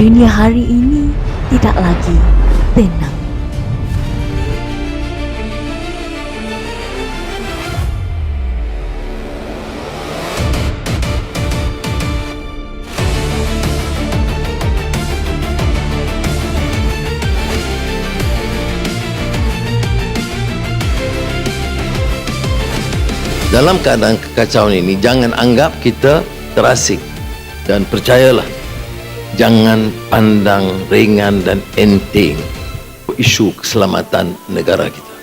Dunia hari ini tidak lagi tenang. Dalam keadaan kekacauan ini, jangan anggap kita terasing. Dan percayalah, jangan pandang ringan dan enteng isu keselamatan negara kita.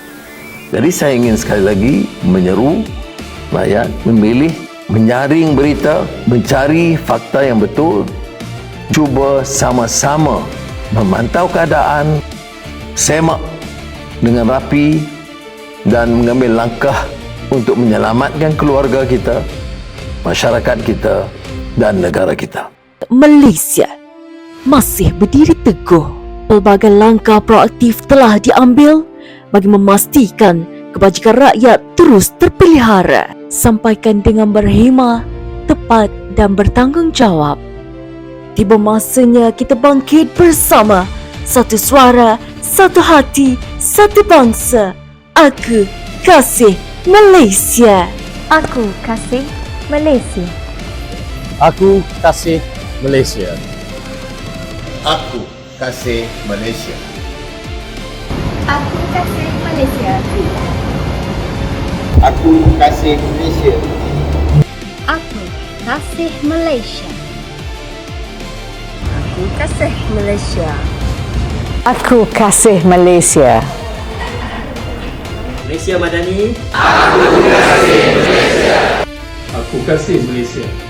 Jadi saya ingin sekali lagi menyeru rakyat memilih, menyaring berita, mencari fakta yang betul, cuba sama-sama memantau keadaan, semak dengan rapi dan mengambil langkah untuk menyelamatkan keluarga kita, masyarakat kita dan negara kita. Malaysia masih berdiri teguh. Pelbagai langkah proaktif telah diambil bagi memastikan kebajikan rakyat terus terpelihara. Sampaikan dengan berhemah, tepat dan bertanggungjawab. Tiba masanya kita bangkit bersama. Satu suara, satu hati, satu bangsa. Aku kasih Malaysia. Aku kasih Malaysia. Aku kasih Malaysia. Aku kasih Malaysia. Aku kasih Malaysia. Aku kasih Malaysia. Aku kasih Malaysia. Aku kasih Malaysia. Aku kasih Malaysia. Malaysia Madani. Aku kasih Malaysia.